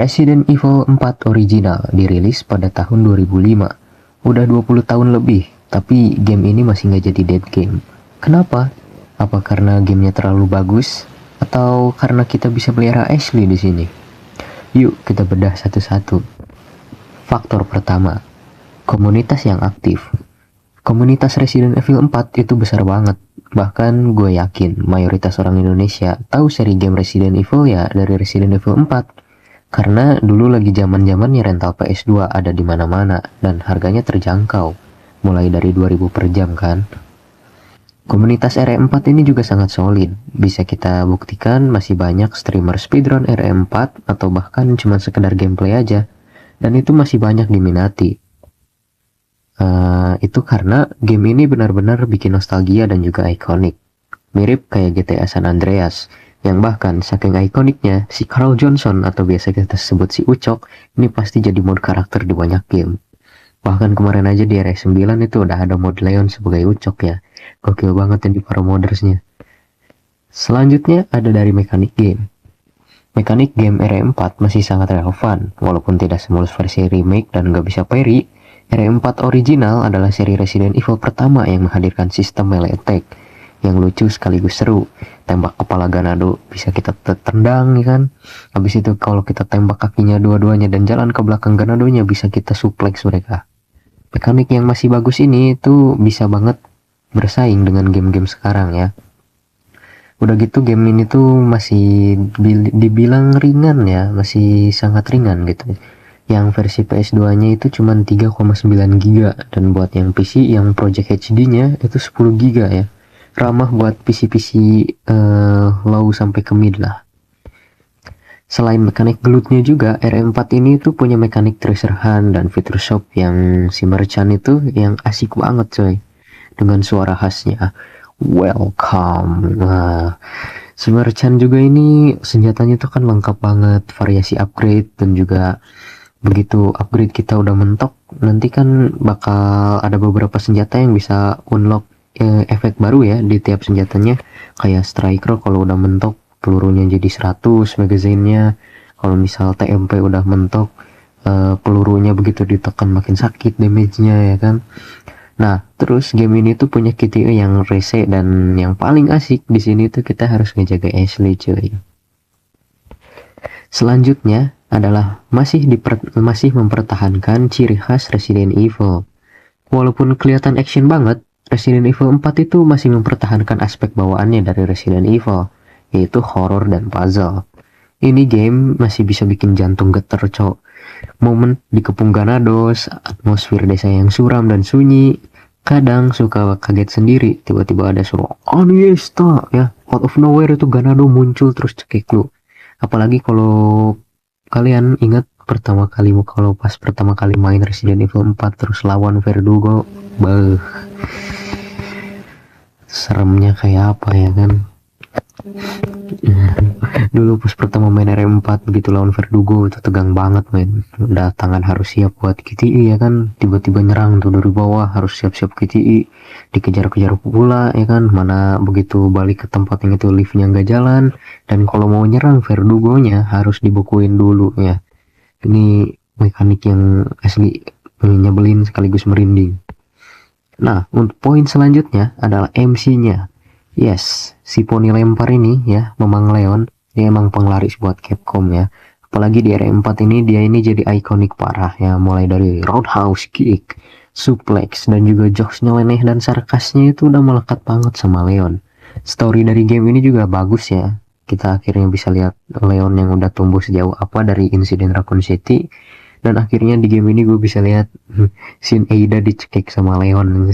Resident Evil 4 original dirilis pada tahun 2005. Udah 20 tahun lebih, tapi game ini masih nggak jadi dead game. Kenapa? Apa karena gamenya terlalu bagus? Atau karena kita bisa pelihara Ashley di sini? Yuk kita bedah satu-satu. Faktor pertama, komunitas yang aktif. Komunitas Resident Evil 4 itu besar banget. Bahkan gue yakin mayoritas orang Indonesia tahu seri game Resident Evil ya dari Resident Evil 4. Karena dulu lagi zaman-zamannya rental PS2 ada di mana-mana dan harganya terjangkau, mulai dari 2000 per jam kan. Komunitas RE4 ini juga sangat solid, bisa kita buktikan masih banyak streamer speedrun RE4 atau bahkan cuma sekedar gameplay aja, dan itu masih banyak diminati. Itu karena game ini benar-benar bikin nostalgia dan juga ikonik, mirip kayak GTA San Andreas, yang bahkan saking ikoniknya si Carl Johnson atau biasa kita sebut si Ucok ini pasti jadi mod karakter di banyak game. Bahkan kemarin aja di RE9 itu udah ada mod Leon sebagai Ucok ya. Gokil banget yang di para modersnya. Selanjutnya ada dari mekanik game. Mekanik game RE4 masih sangat relevan, walaupun tidak semulus versi remake dan nggak bisa parry. RE4 original adalah seri Resident Evil pertama yang menghadirkan sistem melee attack yang lucu sekaligus seru. Tembak kepala Ganado bisa kita tendang ya kan. Habis itu kalau kita tembak kakinya dua-duanya dan jalan ke belakang Ganadonya bisa kita suplex mereka. Mekanik yang masih bagus ini tuh bisa banget bersaing dengan game-game sekarang ya. Udah gitu game ini tuh masih dibilang ringan ya, masih sangat ringan gitu. Yang versi PS2 nya itu cuma 3,9 GB dan buat yang PC yang Project HD-nya itu 10 GB ya. Ramah buat PC-PC low sampai ke mid lah. Selain mekanik gelutnya juga, RE4 ini tuh punya mekanik treasure hunt dan fitur shop yang si merchant itu yang asik banget coy. Dengan suara khasnya, welcome. Nah, si merchant juga ini senjatanya tuh kan lengkap banget, variasi upgrade dan juga begitu upgrade kita udah mentok, nanti kan bakal ada beberapa senjata yang bisa unlock efek baru ya di tiap senjatanya, kayak striker kalau udah mentok pelurunya jadi 100, magazinenya kalau misal TMP udah mentok pelurunya begitu ditekan makin sakit damage-nya ya kan. Nah terus game ini tuh punya KTE yang rese dan yang paling asik di sini tuh kita harus ngejaga Ashley cuy. Selanjutnya adalah masih mempertahankan ciri khas Resident Evil. Walaupun kelihatan action banget, Resident Evil 4 itu masih mempertahankan aspek bawaannya dari Resident Evil, yaitu horror dan puzzle. Ini game masih bisa bikin jantung geter cok. Momen dikepung Ganados, atmosfer desa yang suram dan sunyi, kadang suka kaget sendiri, tiba-tiba ada suara Aniesta ya, out of nowhere itu Ganado muncul terus cekik lu. Apalagi kalau kalian ingat kalau pas pertama kali main Resident Evil 4 terus lawan Verdugo, seremnya kayak apa ya kan. Dulu pas pertama main RE4 begitu lawan Verdugo itu tegang banget men. Udah tangan harus siap buat KTI ya kan, tiba-tiba nyerang tuh dari bawah harus siap-siap KTI, dikejar-kejar pula ya kan, mana begitu balik ke tempat yang itu liftnya nggak jalan, dan kalau mau nyerang Verdugonya harus dibukuin dulu ya. Ini mekanik yang asli nyebelin sekaligus merinding. Nah untuk poin selanjutnya adalah MC-nya. Yes, si poni lempar ini ya, Memang Leon, dia emang penglaris buat Capcom ya. Apalagi di RE4 ini dia ini jadi ikonik parah ya, mulai dari roundhouse kick, suplex, dan juga jokes nyeleneh dan sarkasnya itu udah melekat banget sama Leon. Story dari game ini juga bagus ya. Kita akhirnya bisa lihat Leon yang udah tumbuh sejauh apa dari insiden Raccoon City, dan akhirnya di game ini gue bisa lihat scene Ada dicekik sama Leon.